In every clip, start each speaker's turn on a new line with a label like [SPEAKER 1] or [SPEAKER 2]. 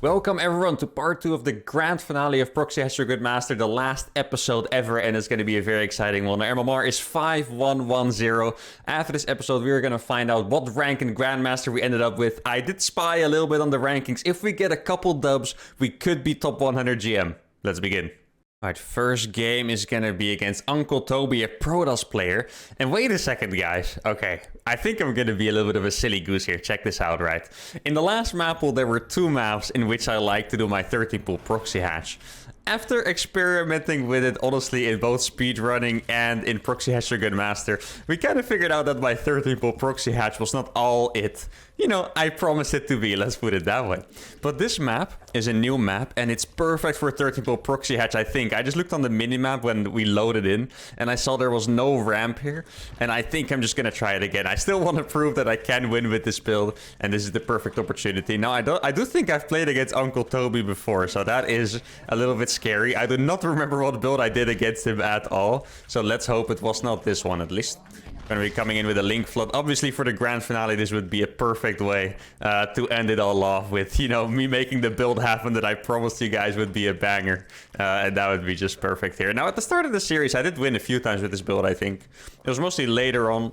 [SPEAKER 1] Welcome everyone to part 2 of the grand finale of Proxy as your good master, the last episode ever, and it's going to be a very exciting one. Our MMR is 5110. After this episode, we are going to find out what rank in Grandmaster we ended up with. I did spy a little bit on the rankings. If we get a couple dubs, we could be top 100 GM. Let's begin. Alright, first game is gonna be against Uncle Toby, a Protoss player. And wait a second, guys. Okay, I think I'm gonna be a little bit of a silly goose here. Check this out, right? In the last map pool, there were 2 maps in which I like to do my 13 pool proxy hatch. After experimenting with it, honestly, in both speedrunning and in Proxy Hatch Your Good Master, we kind of figured out that my 13 pool proxy hatch was not all it, I promised it to be, let's put it that way. But this map is a new map, and it's perfect for a 13 pool proxy hatch, I think. I just looked on the minimap when we loaded in, and I saw there was no ramp here, and I think I'm just gonna try it again. I still want to prove that I can win with this build, and this is the perfect opportunity. Now, I do think I've played against Uncle Toby before, so that is a little bit scary. I do not remember what build I did against him at all, so let's hope it was not this one at least. I'm going to be coming in with a link flood. Obviously, for the grand finale, this would be a perfect way to end it all off with, me making the build happen that I promised you guys would be a banger. And that would be just perfect here. Now, at the start of the series, I did win a few times with this build, I think. It was mostly later on,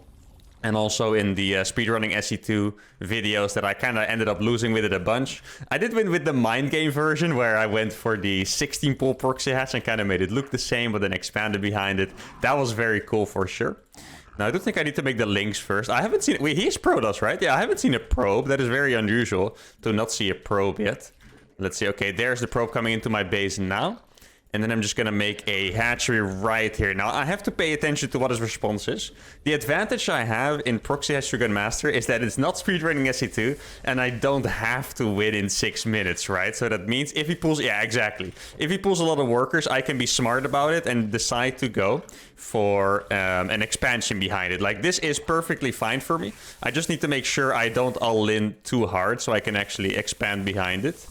[SPEAKER 1] and also in the speedrunning SE2 videos that I kind of ended up losing with it a bunch. I did win with the mind game version, where I went for the 16 pool proxy hatch and kind of made it look the same, but then expanded behind it. That was very cool for sure. Now, I do think I need to make the links first. I haven't seen... Wait, he's Protoss, right? Yeah, I haven't seen a probe. That is very unusual to not see a probe yet. Let's see. Okay, there's the probe coming into my base now. And then I'm just going to make a hatchery right here. Now, I have to pay attention to what his response is. The advantage I have in Proxy Hatch Your Good Master is that it's not speedrunning SE2, and I don't have to win in 6 minutes, right? So that means if he pulls... Yeah, exactly. If he pulls a lot of workers, I can be smart about it and decide to go for an expansion behind it. Like, this is perfectly fine for me. I just need to make sure I don't all-in too hard so I can actually expand behind it.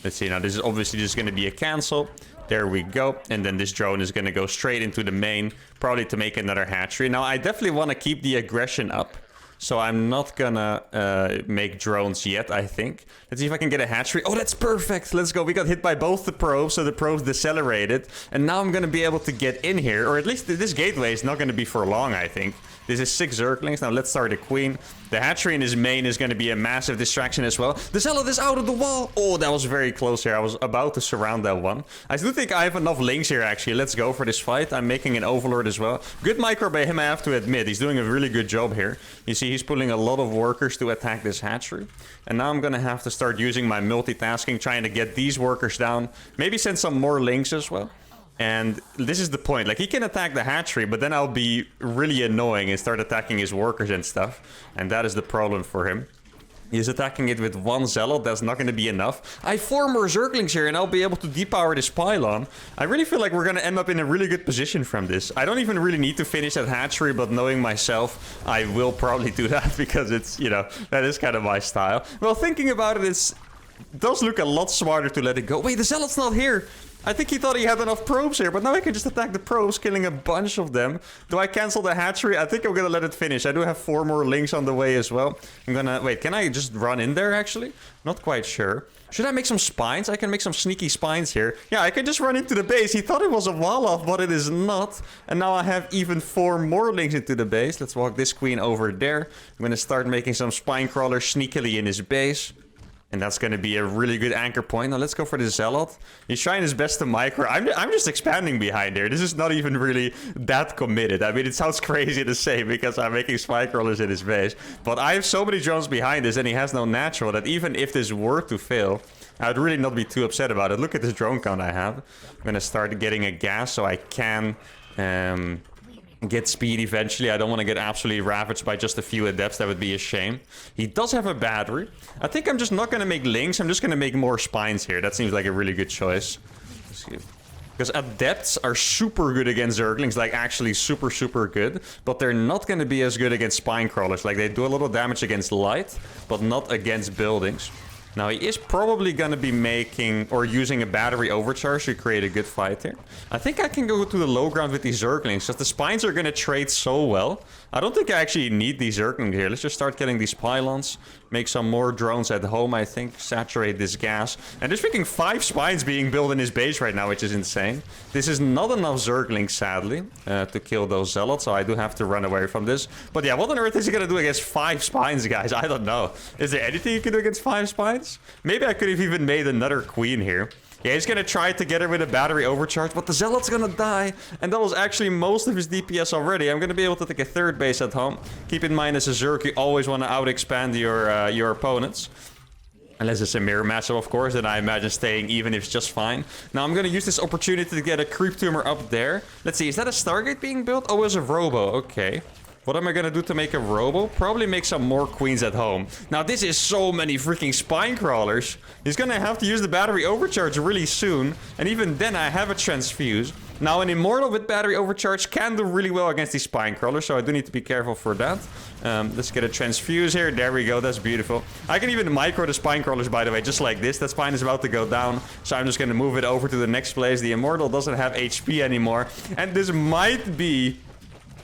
[SPEAKER 1] Let's see. Now, this is obviously just going to be a cancel. There we go. And then this drone is going to go straight into the main, probably to make another hatchery. Now, I definitely want to keep the aggression up, so I'm not going to make drones yet, I think. Let's see if I can get a hatchery. Oh, that's perfect. Let's go. We got hit by both the probes, so the probes decelerated. And now I'm going to be able to get in here, or at least this gateway is not going to be for long, I think. This is 6 Zerglings. Now let's start a queen. The hatchery in his main is going to be a massive distraction as well. The zealot is out of the wall. Oh, that was very close here. I was about to surround that one. I do think I have enough links here, actually. Let's go for this fight. I'm making an overlord as well. Good micro by him, I have to admit. He's doing a really good job here. You see, he's pulling a lot of workers to attack this hatchery. And now I'm going to have to start using my multitasking, trying to get these workers down. Maybe send some more links as well. And this is the point. Like, he can attack the hatchery, but then I'll be really annoying and start attacking his workers and stuff. And that is the problem for him. He's attacking it with 1 zealot. That's not going to be enough. I have 4 more Zerglings here, and I'll be able to depower this pylon. I really feel like we're going to end up in a really good position from this. I don't even really need to finish that hatchery, but knowing myself, I will probably do that because it's, that is kind of my style. Well, thinking about it, it does look a lot smarter to let it go. Wait, the zealot's not here. I think he thought he had enough probes here, but now I can just attack the probes, killing a bunch of them. Do I cancel the hatchery? I think I'm gonna let it finish. I do have 4 more links on the way as well. I'm gonna... Wait, can I just run in there, actually? Not quite sure. Should I make some spines? I can make some sneaky spines here. Yeah, I can just run into the base. He thought it was a wall off, but it is not. And now I have even 4 more links into the base. Let's walk this queen over there. I'm gonna start making some spine crawlers sneakily in his base. And that's going to be a really good anchor point. Now let's go for the zealot. He's trying his best to micro. I'm just expanding behind there. This is not even really that committed. I mean, it sounds crazy to say because I'm making spike rollers in his base. But I have so many drones behind this and he has no natural that even if this were to fail, I would really not be too upset about it. Look at this drone count I have. I'm going to start getting a gas so I can... get speed eventually. I don't want to get absolutely ravaged by just a few adepts. That would be a shame. He does have a battery. I think I'm just not going to make links. I'm just going to make more spines here. That seems like a really good choice. Because adepts are super good against Zerglings, like actually super, super good. But they're not going to be as good against spine crawlers. Like, they do a little damage against light, but not against buildings. Now, he is probably going to be making or using a battery overcharge to create a good fight here. I think I can go to the low ground with these Zerglings, because the Spines are going to trade so well. I don't think I actually need these Zerglings here. Let's just start getting these pylons. Make some more drones at home, I think. Saturate this gas. And there's freaking 5 Spines being built in his base right now, which is insane. This is not enough Zerglings, sadly, to kill those Zealots, so I do have to run away from this. But yeah, what on earth is he going to do against 5 Spines, guys? I don't know. Is there anything you can do against 5 Spines? Maybe I could have even made another queen here. Yeah, he's gonna try to get her with a battery overcharge, but the Zealot's gonna die. And that was actually most of his DPS already. I'm gonna be able to take a 3rd base at home. Keep in mind, as a Zerg, you always want to out-expand your opponents. Unless it's a mirror matchup, of course, then I imagine staying even is just fine. Now, I'm gonna use this opportunity to get a creep tumor up there. Let's see, is that a Stargate being built? Oh, it's a Robo, okay. What am I gonna do to make a Robo? Probably make some more queens at home. Now, this is so many freaking spine crawlers. He's gonna have to use the battery overcharge really soon. And even then, I have a transfuse. Now, an Immortal with battery overcharge can do really well against these spine crawlers, so I do need to be careful for that. Let's get a transfuse here. There we go. That's beautiful. I can even micro the spine crawlers, by the way, just like this. That spine is about to go down, so I'm just gonna move it over to the next place. The Immortal doesn't have HP anymore. And this might be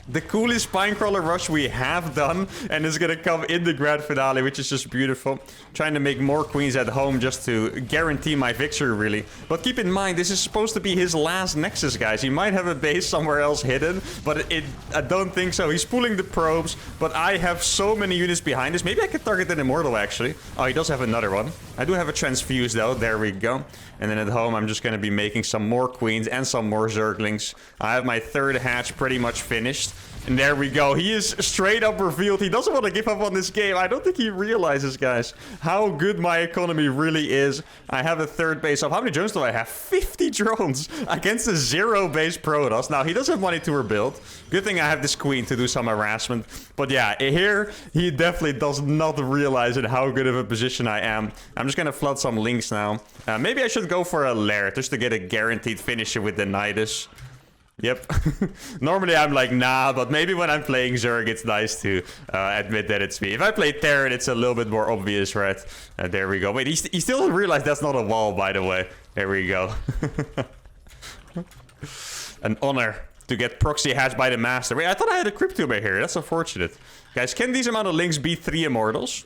[SPEAKER 1] the coolest spine crawler rush we have done, and it's gonna come in the grand finale, which is just beautiful. Trying to make more queens at home just to guarantee my victory, really. But keep in mind, this is supposed to be his last Nexus, guys. He might have a base somewhere else hidden, but I don't think so. He's pulling the probes, but I have so many units behind this. Maybe I could target an Immortal, actually. Oh, he does have another one. I do have a transfuse, though. There we go. And then at home, I'm just gonna be making some more queens and some more Zerglings. I have my 3rd hatch pretty much finished. And there we go. He is straight up revealed. He doesn't want to give up on this game. I don't think he realizes, guys, how good my economy really is. I have a 3rd base up. How many drones do I have? 50 drones against a 0 base Protoss. Now, he does have money to rebuild. Good thing I have this queen to do some harassment. But yeah, here, he definitely does not realize in how good of a position I am. I'm just going to flood some links now. Maybe I should go for a Lair just to get a guaranteed finisher with the Nidus. Yep. Normally I'm like, nah, but maybe when I'm playing Zerg, it's nice to admit that it's me. If I play Terran, it's a little bit more obvious, right? There we go. Wait, he still doesn't realize that's not a wall, by the way. There we go. An honor to get proxy hatched by the master. Wait, I thought I had a creep tumor here. That's unfortunate. Guys, can these amount of links be 3 Immortals?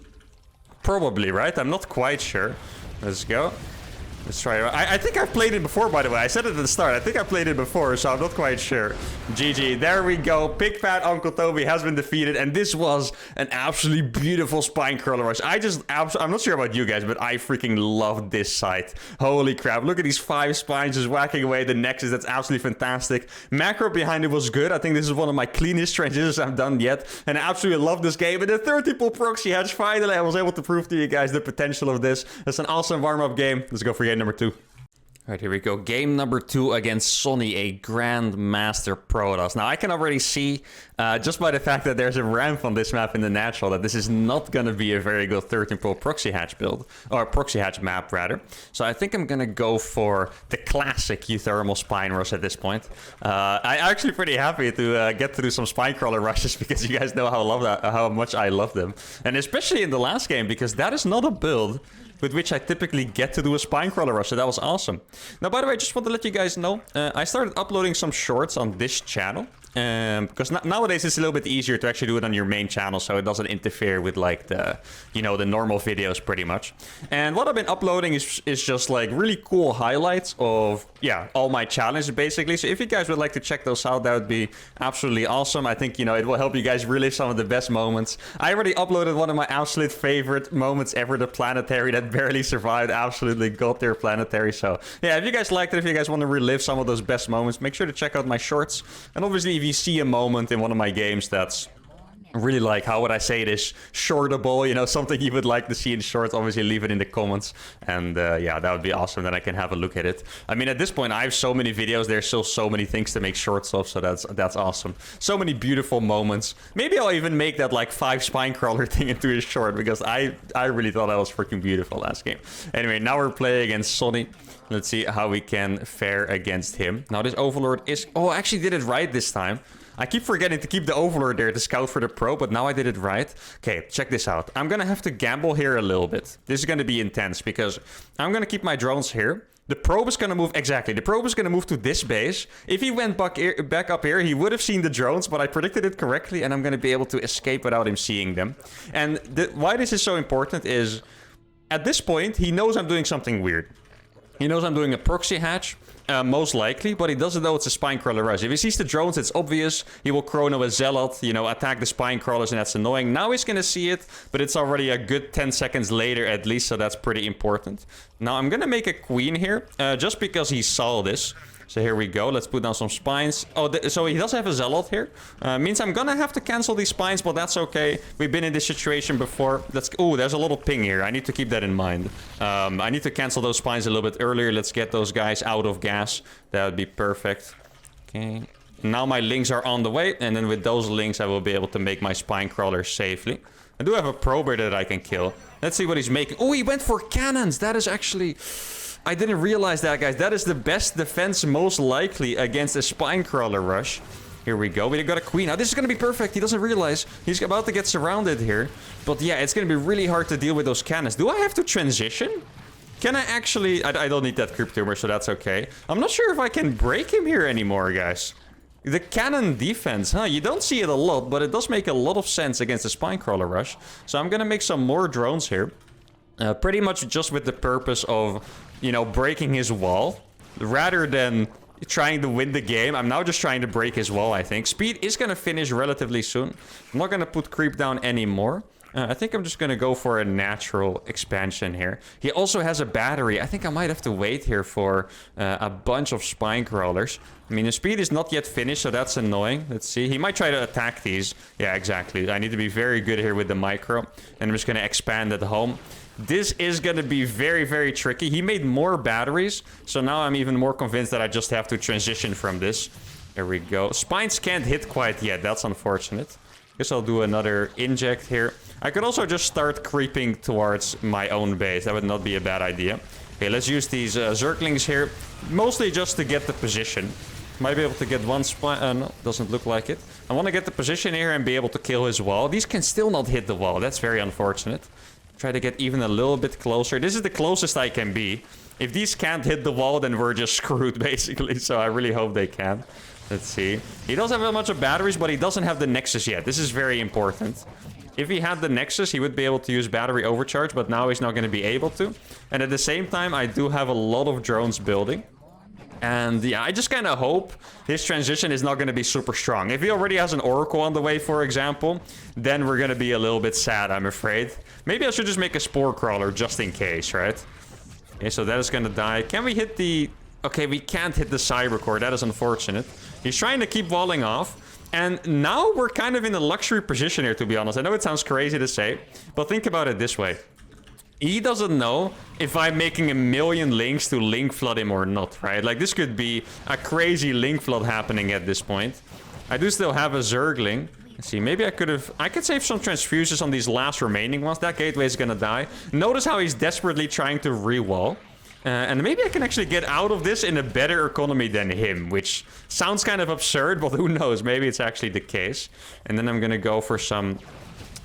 [SPEAKER 1] Probably, right? I'm not quite sure. Let's go. Let's try it. I think I've played it before, by the way. I said it at the start. I think I played it before, so I'm not quite sure. GG. There we go. Big Fat Uncle Toby has been defeated, and this was an absolutely beautiful spine crawler rush. I'm not sure about you guys, but I freaking loved this site. Holy crap. Look at these 5 spines just whacking away the Nexus. That's absolutely fantastic. Macro behind it was good. I think this is one of my cleanest transitions I've done yet, and I absolutely love this game. And the 30-pull proxy hatch, finally, I was able to prove to you guys the potential of this. It's an awesome warm-up game. Let's go for game number 2. All right, here we go. Game number 2 against Sonny, a Grandmaster Protoss. Now, I can already see, just by the fact that there's a ramp on this map in the natural, that this is not going to be a very good 13-pull proxy hatch build, or proxy hatch map, rather. So I think I'm going to go for the classic uThermal spine rush at this point. I'm actually pretty happy to get to do some spine crawler rushes, because you guys know how much I love them. And especially in the last game, because that is not a build with which I typically get to do a spine crawler rush, so that was awesome. Now, by the way, I just want to let you guys know, I started uploading some shorts on this channel. Because nowadays it's a little bit easier to actually do it on your main channel, so it doesn't interfere with like the normal videos pretty much. And what I've been uploading is just like really cool highlights of all my challenges basically. So if you guys would like to check those out, that would be absolutely awesome. I think it will help you guys relive some of the best moments. I already uploaded one of my absolute favorite moments ever, the planetary that barely survived. Absolutely got their planetary. So yeah, if you guys liked it, if you guys want to relive some of those best moments, make sure to check out my shorts. And obviously, if you see a moment in one of my games that's really like, how would I say this, shortable, something you would like to see in shorts, obviously leave it in the comments. And yeah, that would be awesome. Then I can have a look at it. I mean, at this point, I have so many videos. There's still so many things to make shorts of, so that's awesome. So many beautiful moments. Maybe I'll even make that like 5 spine crawler thing into a short, because I really thought that was freaking beautiful last game. Anyway, now we're playing against Sonny. Let's see how we can fare against him. Now, this Overlord is... Oh, I actually did it right this time. I keep forgetting to keep the Overlord there to scout for the probe, but now I did it right. Okay, check this out. I'm gonna have to gamble here a little bit. This is gonna be intense because I'm gonna keep my drones here. The probe is gonna move, exactly, the probe is gonna move to this base. If he went back up here, he would have seen the drones, but I predicted it correctly, and I'm gonna be able to escape without him seeing them. And why this is so important is, at this point, he knows I'm doing something weird. He knows I'm doing a proxy hatch, most likely, but he doesn't know it's a spine crawler rush. If he sees the drones, it's obvious. He will chrono a zealot, you know, attack the spine crawlers, and that's annoying. Now he's gonna see it, but it's already a good 10 seconds later at least, so that's pretty important. Now I'm gonna make a queen here, just because he saw this. So here we go. Let's put down some spines. Oh, so he does have a zealot here. Means I'm gonna have to cancel these spines, but that's okay. We've been in this situation before. Oh, there's a little ping here. I need to keep that in mind. I need to cancel those spines a little bit earlier. Let's get those guys out of gas. That would be perfect. Okay. Now my links are on the way, and then with those links, I will be able to make my spine crawler safely. I do have a prober that I can kill. Let's see what he's making. Oh, he went for cannons. That is actually... I didn't realize that, guys. That is the best defense most likely against a spine crawler rush. Here we go. We got a queen. Now, this is going to be perfect. He doesn't realize he's about to get surrounded here. But yeah, it's going to be really hard to deal with those cannons. Do I have to transition? Can I actually... I don't need that creep tumor, so that's okay. I'm not sure if I can break him here anymore, guys. The cannon defense, huh? You don't see it a lot, but it does make a lot of sense against the spine crawler rush. So I'm going to make some more drones here. Pretty much just with the purpose of, you know, breaking his wall. Rather than trying to win the game, I'm now just trying to break his wall, I think. Speed is going to finish relatively soon. I'm not going to put creep down anymore. I think I'm just going to go for a natural expansion here. He also has a battery. I think I might have to wait here for a bunch of spine crawlers. I mean, the speed is not yet finished, so that's annoying. Let's see. He might try to attack these. Yeah, exactly. I need to be very good here with the micro. And I'm just going to expand at home. This is going to be very, very tricky. He made more batteries, so now I'm even more convinced that I just have to transition from this. There we go. Spines can't hit quite yet. That's unfortunate. Guess I'll do another inject here. I could also just start creeping towards my own base. That would not be a bad idea. Okay, let's use these Zerglings here. Mostly just to get the position. Might be able to get one spine. No, doesn't look like it. I want to get the position here and be able to kill his wall. These can still not hit the wall. That's very unfortunate. Try to get even a little bit closer. This is the closest I can be. If these can't hit the wall, then we're just screwed, basically. So I really hope they can. Let's see. He doesn't have a bunch of batteries, but he doesn't have the Nexus yet. This is very important. If he had the Nexus, he would be able to use battery overcharge, but now he's not going to be able to. And at the same time, I do have a lot of drones building. And yeah, I just kind of hope his transition is not going to be super strong. If he already has an Oracle on the way, for example, then we're going to be a little bit sad, I'm afraid. Maybe I should just make a Spore Crawler just in case, right? Okay, so that is going to die. Can we hit the... Okay, we can't hit the Cyber Core. That is unfortunate. He's trying to keep walling off. And now we're kind of in a luxury position here, to be honest. I know it sounds crazy to say, but think about it this way. He doesn't know if I'm making a million links to link flood him or not, right? Like, this could be a crazy link flood happening at this point. I do still have a Zergling. Let's see, maybe I could save some transfuses on these last remaining ones. That gateway is gonna die. Notice how he's desperately trying to re-wall. And maybe I can actually get out of this in a better economy than him, which sounds kind of absurd, but who knows? Maybe it's actually the case. And then I'm gonna go for some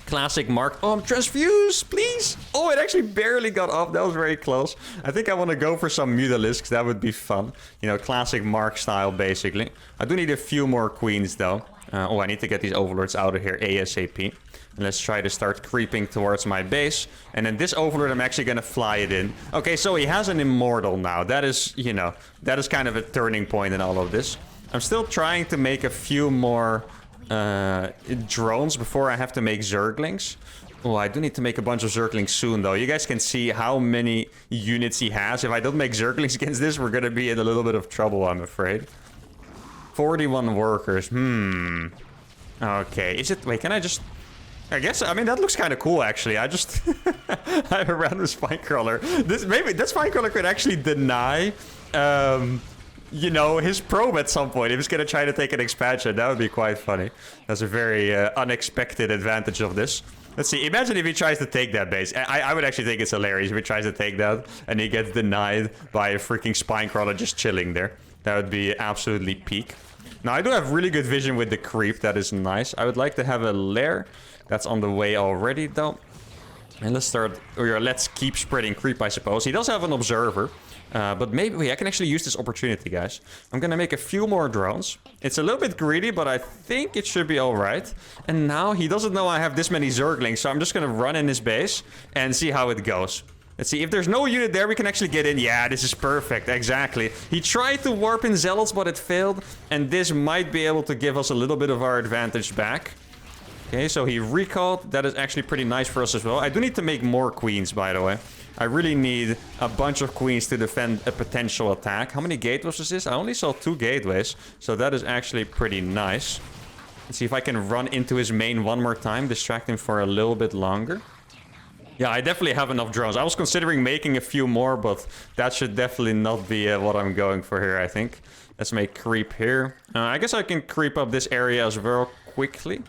[SPEAKER 1] classic Mark. Oh, transfuse, please. Oh, it actually barely got off. That was very close. I think I want to go for some Mutalisks. That would be fun. You know, classic Mark style, basically. I do need a few more queens, though. I need to get these overlords out of here ASAP. And let's try to start creeping towards my base. And then this overlord, I'm actually going to fly it in. Okay, so he has an immortal now. That is, you know, that is kind of a turning point in all of this. I'm still trying to make a few more drones before I have to make Zerglings. Oh, I do need to make a bunch of Zerglings soon, though. You guys can see how many units he has. If I don't make Zerglings against this, we're going to be in a little bit of trouble, I'm afraid. 41 workers. Okay, is it... Wait, can I just... I guess, I mean, that looks kind of cool, actually. I just... I have a random Spinecrawler. Maybe that Spinecrawler could actually deny... you know, his probe at some point. If he's going to try to take an expansion, that would be quite funny. That's a very unexpected advantage of this. Let's see. Imagine if he tries to take that base. I would actually think it's hilarious if he tries to take that and he gets denied by a freaking Spinecrawler just chilling there. That would be absolutely peak. Now, I do have really good vision with the creep. That is nice. I would like to have a lair. That's on the way already, though. And let's keep spreading creep, I suppose. He does have an observer. But maybe I can actually use this opportunity, guys. I'm gonna make a few more drones. It's a little bit greedy, but I think it should be all right. And now he doesn't know I have this many Zerglings, so I'm just gonna run in his base and see how it goes. Let's see, if there's no unit there, we can actually get in. Yeah, this is perfect, exactly. He tried to warp in Zealots, but it failed. And this might be able to give us a little bit of our advantage back. Okay, so he recalled. That is actually pretty nice for us as well. I do need to make more queens, by the way. I really need a bunch of queens to defend a potential attack. How many gateways is this? I only saw 2 gateways, so that is actually pretty nice. Let's see if I can run into his main one more time, distract him for a little bit longer. Yeah, I definitely have enough drones. I was considering making a few more, but that should definitely not be what I'm going for here, I think. Let's make creep here. I guess I can creep up this area as well quickly.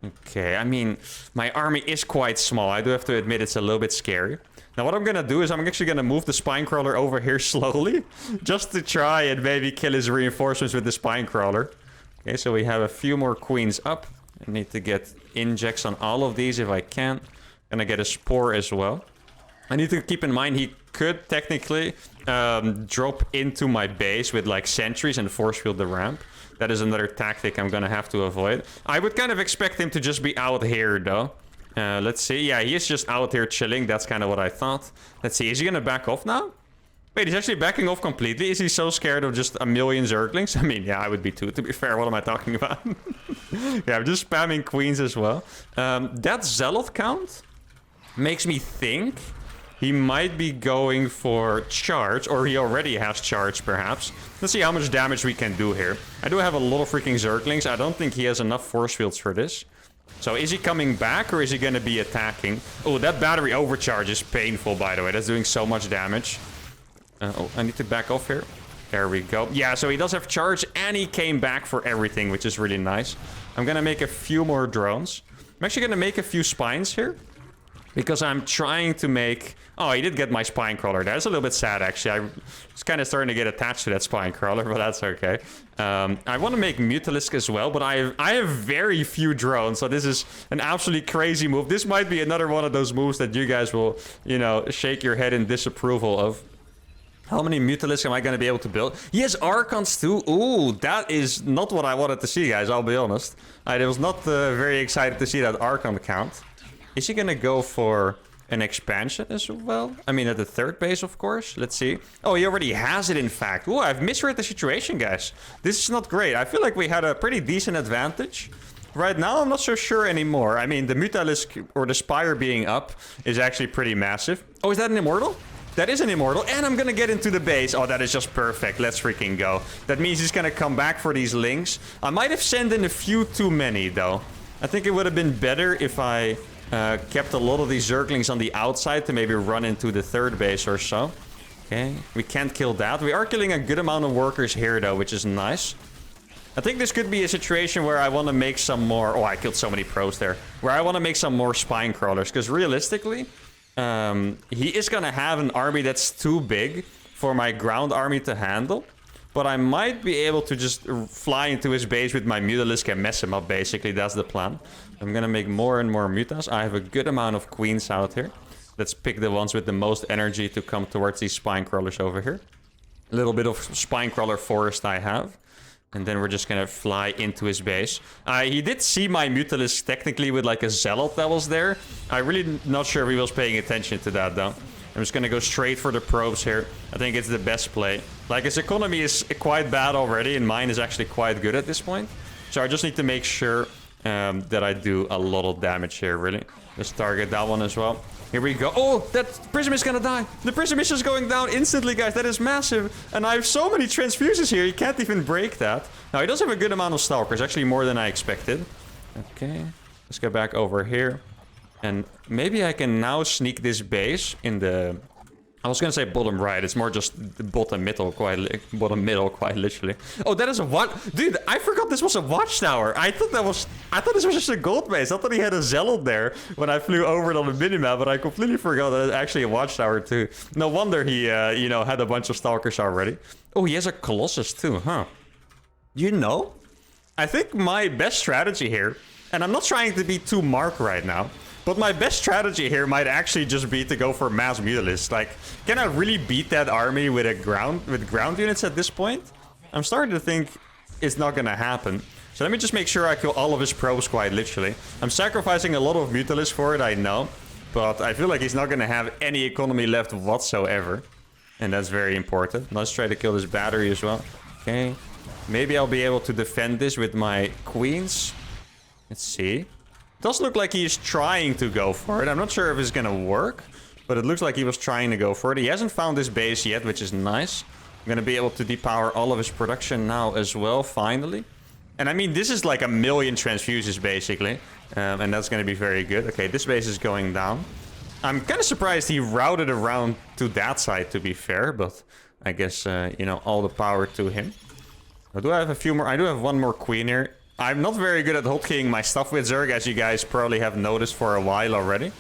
[SPEAKER 1] Okay, I mean, my army is quite small. I do have to admit it's a little bit scary. Now, what I'm gonna do is I'm actually gonna move the Spinecrawler over here slowly. Just to try and maybe kill his reinforcements with the Spinecrawler. Okay, so we have a few more queens up. I need to get injects on all of these if I can. Gonna get a spore as well. I need to keep in mind he could technically drop into my base with like sentries and force field the ramp. That is another tactic I'm gonna have to avoid. I would kind of expect him to just be out here though. Let's see. Yeah, he is just out here chilling. That's kind of what I thought. Let's see. Is he gonna back off now? Wait, he's actually backing off completely. Is he so scared of just a million Zerglings? I mean, yeah, I would be too, to be fair. What am I talking about? Yeah, I'm just spamming queens as well. That Zealot count makes me think he might be going for charge, or he already has charge, perhaps. Let's see how much damage we can do here. I do have a lot of freaking Zerglings. I don't think he has enough force fields for this. So is he coming back, or is he going to be attacking? Oh, that battery overcharge is painful, by the way. That's doing so much damage. Oh, I need to back off here. There we go. Yeah, so he does have charge, and he came back for everything, which is really nice. I'm going to make a few more drones. I'm actually going to make a few spines here. Because I'm trying to make... Oh, he did get my Spinecrawler. That's a little bit sad, actually. I was kind of starting to get attached to that Spinecrawler, but that's okay. I want to make Mutalisk as well, but I have very few drones, so this is an absolutely crazy move. This might be another one of those moves that you guys will, you know, shake your head in disapproval of. How many Mutalisks am I going to be able to build? He has Archons too. Ooh, that is not what I wanted to see, guys, I'll be honest. I was not very excited to see that Archon count. Is he gonna go for an expansion as well? I mean, at the third base, of course. Let's see. Oh, he already has it, in fact. Ooh, I've misread the situation, guys. This is not great. I feel like we had a pretty decent advantage. Right now, I'm not so sure anymore. I mean, the Mutalisk, or the Spire being up, is actually pretty massive. Oh, is that an Immortal? That is an Immortal, and I'm gonna get into the base. Oh, that is just perfect. Let's freaking go. That means he's gonna come back for these links. I might have sent in a few too many, though. I think it would have been better if I... kept a lot of these Zerglings on the outside to maybe run into the third base or so. Okay, we can't kill that. We are killing a good amount of workers here, though, which is nice. I think this could be a situation where I want to make some more... Oh, I killed so many pros there. Where I want to make some more Spinecrawlers. Because realistically, he is going to have an army that's too big for my ground army to handle. But I might be able to just fly into his base with my Mutalisk and mess him up, basically. That's the plan. I'm gonna make more and more mutas. I have a good amount of queens out here. Let's pick the ones with the most energy to come towards these Spinecrawlers over here. A little bit of Spinecrawler forest I have. And then we're just gonna fly into his base. He did see my Mutalisk technically with like a Zealot that was there. I'm really not sure if he was paying attention to that, though. I'm just gonna go straight for the probes here. I think it's the best play. Like, his economy is quite bad already, and mine is actually quite good at this point. So I just need to make sure that I do a lot of damage here, really. Let's target that one as well. Here we go. Oh, that Prism is gonna die. The Prism is just going down instantly, guys. That is massive. And I have so many transfuses here. You can't even break that. Now, he does have a good amount of Stalkers. Actually, more than I expected. Okay. Let's go back over here. And maybe I can now sneak this base in the... I was gonna say bottom right. It's more just the bottom middle, quite literally. Oh, that is a what? Dude, I forgot this was a watchtower. I thought this was just a gold base. I thought he had a Zealot there when I flew over it on the minimap, but I completely forgot that it's actually a watchtower too. No wonder he, you know, had a bunch of Stalkers already. Oh, he has a Colossus too, huh? You know? I think my best strategy here, and I'm not trying to be too Mark right now, but my best strategy here might actually just be to go for mass Mutalisk. Like, can I really beat that army with ground units at this point? I'm starting to think it's not gonna happen. So let me just make sure I kill all of his probes quite literally. I'm sacrificing a lot of Mutalisk for it, I know. But I feel like he's not gonna have any economy left whatsoever. And that's very important. Let's try to kill this battery as well. Okay. Maybe I'll be able to defend this with my queens. Let's see. Does look like he's trying to go for it. I'm not sure if it's gonna work, but it looks like he was trying to go for it. He hasn't found his base yet, which is nice. I'm gonna be able to depower all of his production now as well, finally. And I mean, this is like 1,000,000 transfuses, basically. And that's gonna be very good. Okay, this base is going down. I'm kind of surprised he routed around to that side, to be fair. But I guess, you know, all the power to him. Do I have a few more? I do have one more queen here. I'm not very good at hotkeying my stuff with Zerg, as you guys probably have noticed for a while already. I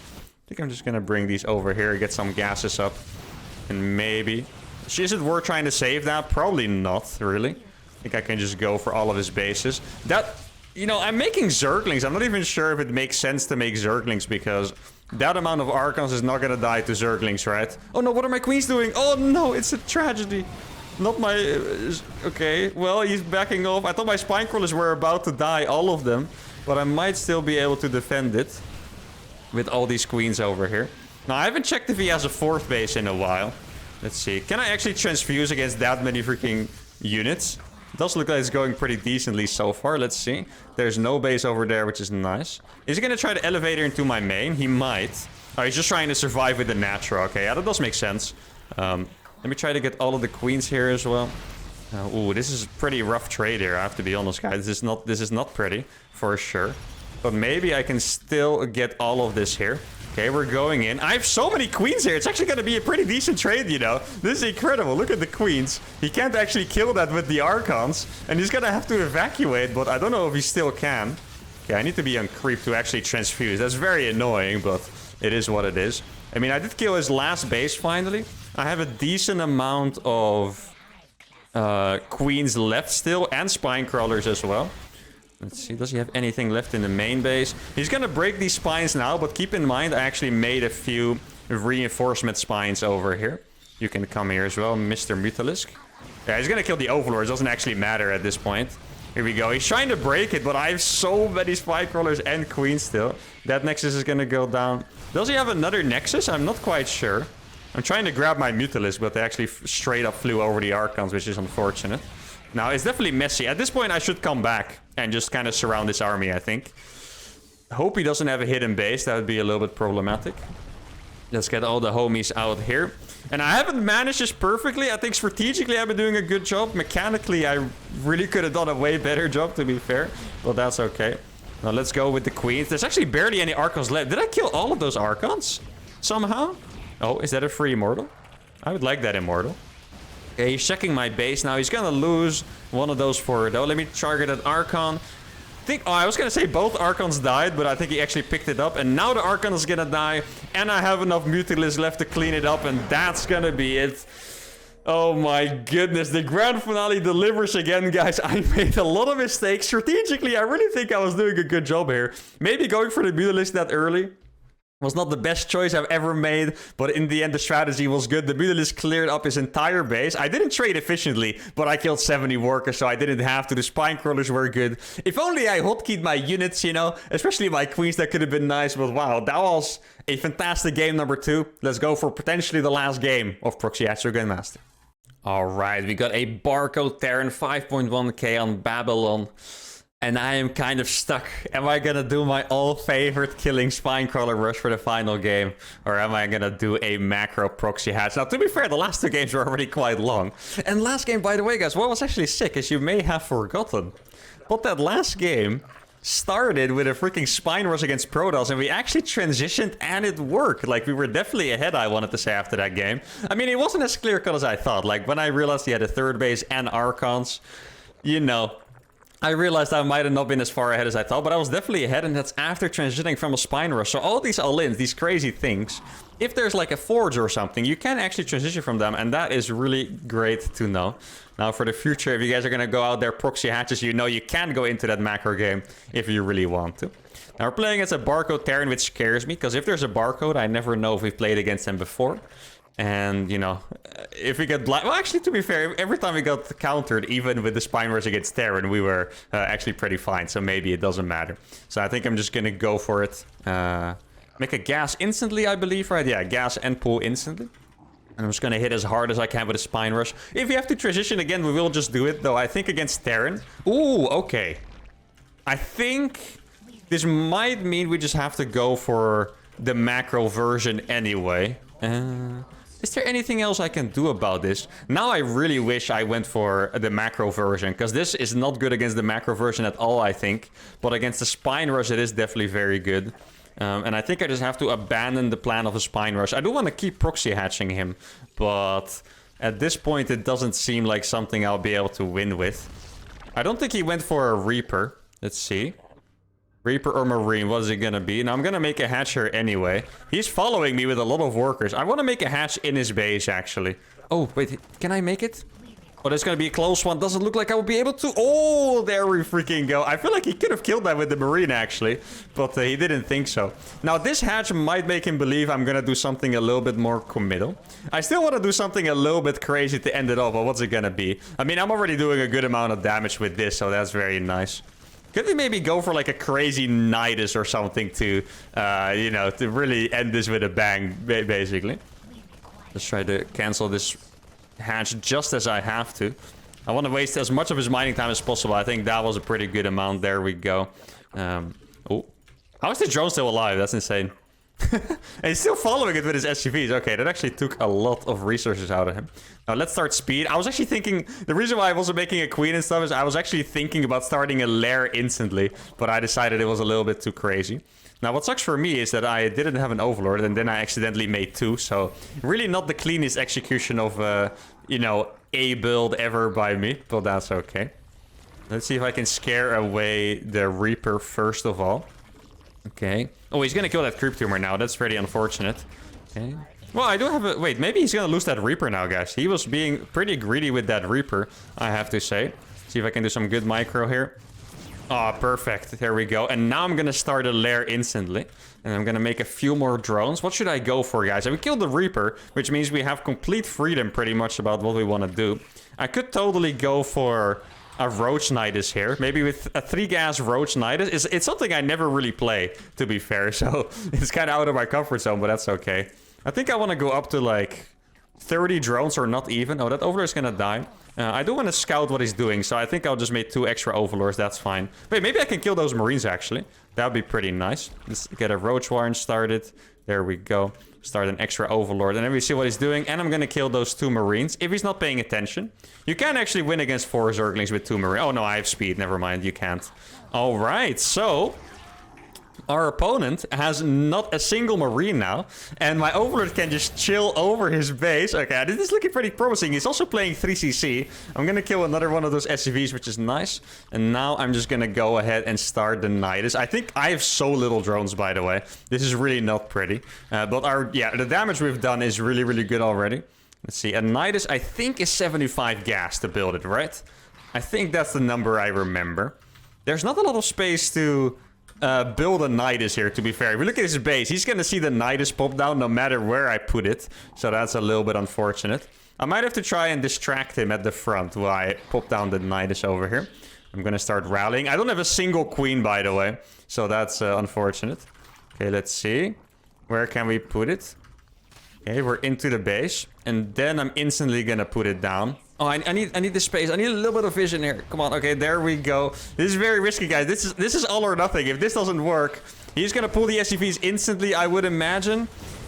[SPEAKER 1] think I'm just gonna bring these over here, get some gases up. And maybe... Is it worth trying to save that? Probably not, really. I think I can just go for all of his bases. That... You know, I'm making Zerglings. I'm not even sure if it makes sense to make Zerglings, because that amount of Archons is not gonna die to Zerglings, right? Oh no, what are my queens doing? Oh no, it's a tragedy. Not my... okay, well, he's backing off. I thought my spine crawlers were about to die, all of them. But I might still be able to defend it with all these queens over here. Now, I haven't checked if he has a 4th base in a while. Let's see. Can I actually transfuse against that many freaking units? It does look like it's going pretty decently so far. Let's see. There's no base over there, which is nice. Is he going to try to elevator into my main? He might. Oh, he's just trying to survive with the natural. Okay, yeah, that does make sense. Let me try to get all of the queens here as well. Ooh, this is a pretty rough trade here, I have to be honest, guys. This is not pretty, for sure. But maybe I can still get all of this here. Okay, we're going in. I have so many queens here. It's actually going to be a pretty decent trade, you know. This is incredible. Look at the queens. He can't actually kill that with the Archons. And he's going to have to evacuate, but I don't know if he still can. Okay, I need to be on creep to actually transfuse. That's very annoying, but it is what it is. I mean, I did kill his last base finally. I have a decent amount of queens left still, and spine crawlers as well. Let's see, does he have anything left in the main base? He's gonna break these spines now, but keep in mind, I actually made a few reinforcement spines over here. You can come here as well, Mr. Mutalisk. Yeah, he's gonna kill the Overlord. It doesn't actually matter at this point. Here we go. He's trying to break it, but I have so many spine crawlers and queens still. That Nexus is gonna go down. Does he have another Nexus? I'm not quite sure. I'm trying to grab my Mutalisk, but they actually straight up flew over the Archons, which is unfortunate. Now, it's definitely messy. At this point, I should come back and just kind of surround this army, I think. Hope he doesn't have a hidden base. That would be a little bit problematic. Let's get all the homies out here. And I haven't managed this perfectly. I think strategically, I've been doing a good job. Mechanically, I really could have done a way better job, to be fair. But that's okay. Now, let's go with the queens. There's actually barely any Archons left. Did I kill all of those Archons? Somehow? Oh, is that a free immortal? I would like that immortal. Okay, he's checking my base now. He's gonna lose one of those for it, though. Let me target that Archon. Oh, I was gonna say both Archons died, but I think he actually picked it up. And now the Archon is gonna die. And I have enough Mutalisks left to clean it up. And that's gonna be it. Oh my goodness. The grand finale delivers again, guys. I made a lot of mistakes. Strategically, I really think I was doing a good job here. Maybe going for the Mutalisk that early was not the best choice I've ever made, but in the end the strategy was good. The Mutalisk cleared up his entire base. I didn't trade efficiently, but I killed 70 workers, so I didn't have to. The spine crawlers were good. If only I hotkeyed my units, you know, especially my queens, that could have been nice, but wow, that was a fantastic game number 2. Let's go for potentially the last game of Proxy Astro Grandmaster. Alright, we got a barcode Terran 5.1k on Babylon. And I am kind of stuck. Am I gonna do my all-favorite killing Spinecrawler rush for the final game? Or am I gonna do a macro proxy hatch? Now, to be fair, the last 2 games were already quite long. And last game, by the way, guys, what was actually sick, as you may have forgotten. But that last game started with a freaking spine rush against Protoss, and we actually transitioned, and it worked. Like, we were definitely ahead, I wanted to say, after that game. I mean, it wasn't as clear-cut as I thought. Like, when I realized he had a 3rd base and Archons, you know, I realized I might have not been as far ahead as I thought, but I was definitely ahead, and that's after transitioning from a spine rush. So all these all-ins, these crazy things, if there's like a forge or something, you can actually transition from them, and that is really great to know. Now for the future, if you guys are going to go out there proxy hatches, you know you can go into that macro game if you really want to. Now we're playing against a barcode Terran, which scares me, because if there's a barcode, I never know if we've played against them before. And, you know, if we get blind... Well, actually, to be fair, every time we got countered, even with the spine rush against Terran, we were actually pretty fine. So maybe it doesn't matter. So I think I'm just going to go for it. Make a gas instantly, I believe, right? Yeah, gas and pull instantly. And I'm just going to hit as hard as I can with a spine rush. If we have to transition again, we will just do it. Though I think against Terran... Ooh, okay. I think this might mean we just have to go for the macro version anyway. Is there anything else I can do about this? Now I really wish I went for the macro version, because this is not good against the macro version at all, I think. But against the spine rush, it is definitely very good. And I think I just have to abandon the plan of a spine rush. I do want to keep proxy hatching him, but at this point, it doesn't seem like something I'll be able to win with. I don't think he went for a Reaper. Let's see. Reaper or Marine, what is it gonna be? Now I'm gonna make a hatch here anyway. He's following me with a lot of workers. I want to make a hatch in his base, actually. Oh, wait, can I make it? Oh, that's gonna be a close one. Doesn't look like I will be able to. Oh, there we freaking go. I feel like he could have killed that with the Marine, actually. But he didn't think so. Now, this hatch might make him believe I'm gonna do something a little bit more committal. I still want to do something a little bit crazy to end it off, but what's it gonna be? I mean, I'm already doing a good amount of damage with this, so that's very nice. Could we maybe go for like a crazy Nidus or something to, you know, to really end this with a bang, basically? Let's try to cancel this hatch just as I have to. I want to waste as much of his mining time as possible. I think that was a pretty good amount. There we go. Oh, how is the drone still alive? That's insane. And he's still following it with his SUVs. Okay, that actually took a lot of resources out of him. Now let's start speed. I was actually thinking, the reason why I wasn't making a queen and stuff is I was actually thinking about starting a lair instantly, but I decided it was a little bit too crazy. Now what sucks for me is that I didn't have an overlord, and then I accidentally made two, so really not the cleanest execution of you know, a build ever by me, but that's okay. Let's see if I can scare away the Reaper first of all. Okay. Oh, he's gonna kill that creep tumor now. That's pretty unfortunate. Okay. Well, I do have a... Wait, maybe he's gonna lose that Reaper now, guys. He was being pretty greedy with that Reaper, I have to say. See if I can do some good micro here. Oh, perfect. There we go. And now I'm gonna start a lair instantly. And I'm gonna make a few more drones. What should I go for, guys? We killed the Reaper, which means we have complete freedom pretty much about what we want to do. I could totally go for a Roach Nidus here. Maybe with a 3-gas Roach Nidus. It's something I never really play, to be fair. So it's kind of out of my comfort zone, but that's okay. I think I want to go up to like 30 drones or not even. Oh, that Overlord is going to die. I do want to scout what he's doing, so I think I'll just make 2 extra Overlords. That's fine. Wait, maybe I can kill those Marines, actually. That would be pretty nice. Let's get a Roach Warren started. There we go. Start an extra Overlord. And then we see what he's doing. And I'm going to kill those 2 Marines if he's not paying attention. You can actually win against 4 Zerglings with 2 Marines. Oh, no, I have speed. Never mind. You can't. All right. So our opponent has not a single Marine now. And my Overlord can just chill over his base. Okay, this is looking pretty promising. He's also playing 3CC. I'm going to kill another one of those SCVs, which is nice. And now I'm just going to go ahead and start the Nidus. I think I have so little drones, by the way. This is really not pretty. But the damage we've done is really, really good already. Let's see. A Nidus, I think, is 75 gas to build it, right? I think that's the number I remember. There's not a lot of space to build a Nidus here, to be fair. If we look at his base, he's going to see the Nidus pop down no matter where I put it. So that's a little bit unfortunate. I might have to try and distract him at the front while I pop down the Nidus over here. I'm going to start rallying. I don't have a single queen, by the way. So that's unfortunate. Okay, let's see. Where can we put it? Okay, we're into the base. And then I'm instantly going to put it down. Oh, I need the space. I need a little bit of vision here. Come on. Okay, there we go. This is very risky, guys. This is all or nothing. If this doesn't work, he's going to pull the SCVs instantly, I would imagine.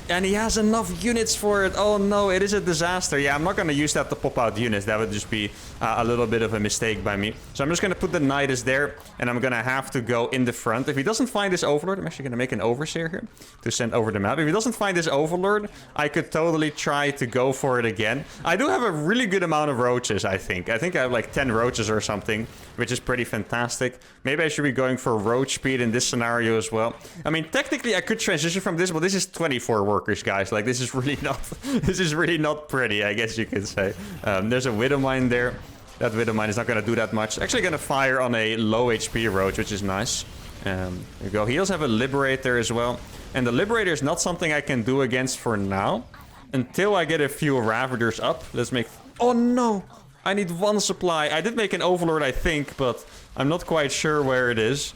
[SPEAKER 1] And he has enough units for it. Oh no, it is a disaster. Yeah, I'm not going to use that to pop out units. That would just be a little bit of a mistake by me. So I'm just going to put the Nidus there. And I'm going to have to go in the front. If he doesn't find this Overlord, I'm actually going to make an Overseer here to send over the map. If he doesn't find this Overlord, I could totally try to go for it again. I do have a really good amount of roaches, I think. I think I have like 10 roaches or something, which is pretty fantastic. Maybe I should be going for roach speed in this scenario as well. I mean, technically I could transition from this, but this is 24 workers, guys. Like, this is really not pretty, I guess you could say. There's a Widowmine there. That Widowmine is not going to do that much. Actually going to fire on a low HP roach, which is nice. There you go. He does have a Liberator as well. And the Liberator is not something I can do against for now. Until I get a few Ravagers up. Let's make... Oh no! I need one supply. I did make an Overlord, I think, but I'm not quite sure where it is.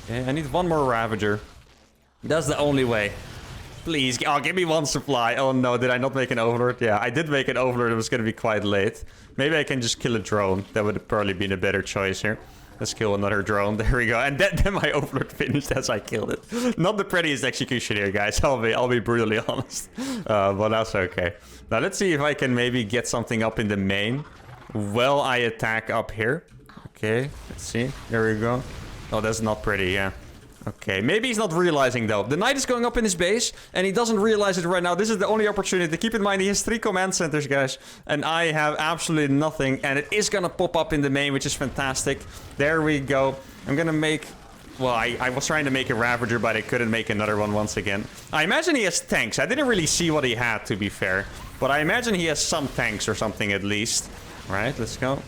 [SPEAKER 1] Okay, I need one more Ravager. That's the only way. Please, oh, give me one supply. Oh no, did I not make an Overlord? Yeah, I did make an Overlord. It was going to be quite late. Maybe I can just kill a drone. That would have probably been a better choice here. Let's kill another drone. There we go. And then my Overlord finished as I killed it. Not the prettiest execution here, guys. I'll be brutally honest. But that's okay. Now let's see if I can maybe get something up in the main while I attack up here. Okay, let's see. There we go. Oh, that's not pretty, yeah. Okay, maybe he's not realizing though. The knight is going up in his base, and he doesn't realize it right now. This is the only opportunity. Keep in mind, he has 3 command centers, guys. And I have absolutely nothing. And it is going to pop up in the main, which is fantastic. There we go. I'm going to make... Well, I was trying to make a Ravager, but I couldn't make another one once again. I imagine he has tanks. I didn't really see what he had, to be fair. But I imagine he has some tanks or something at least. All right, let's go.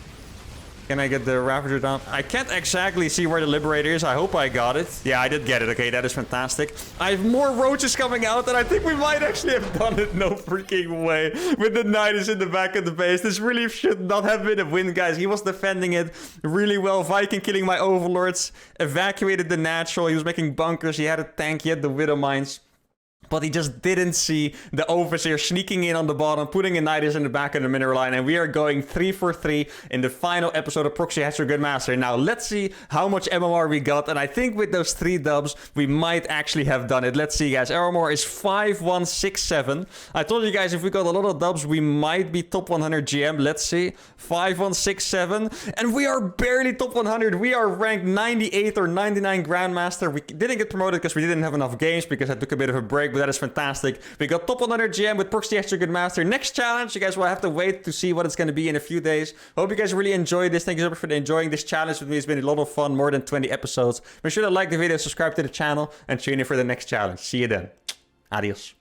[SPEAKER 1] Can I get the Ravager down? I can't exactly see where the Liberator is. I hope I got it. Yeah, I did get it. Okay, that is fantastic. I have more roaches coming out, and I think we might actually have done it. No freaking way. With the Nidus in the back of the base. This really should not have been a win, guys. He was defending it really well. Viking killing my Overlords. Evacuated the natural. He was making bunkers. He had a tank. He had the Widow Mines. But he just didn't see the Overseer sneaking in on the bottom, putting a Nidus in the back of the mineral line, and we are going 3 for 3 in the final episode of Proxy Hatcher Good Master. Now, let's see how much MMR we got, and I think with those 3 dubs, we might actually have done it. Let's see, guys. MMR is 5167. I told you guys, if we got a lot of dubs, we might be top 100 GM. Let's see. 5167. And we are barely top 100. We are ranked 98 or 99 Grandmaster. We didn't get promoted because we didn't have enough games, because I took a bit of a break, but that is fantastic. We got top 100 GM with Proxy Hatcher Good Master. Next challenge, you guys will have to wait to see what it's going to be in a few days. Hope you guys really enjoyed this. Thank you so much for enjoying this challenge with me. It's been a lot of fun, more than 20 episodes. Make sure to like the video, subscribe to the channel, and tune in for the next challenge. See you then. Adios.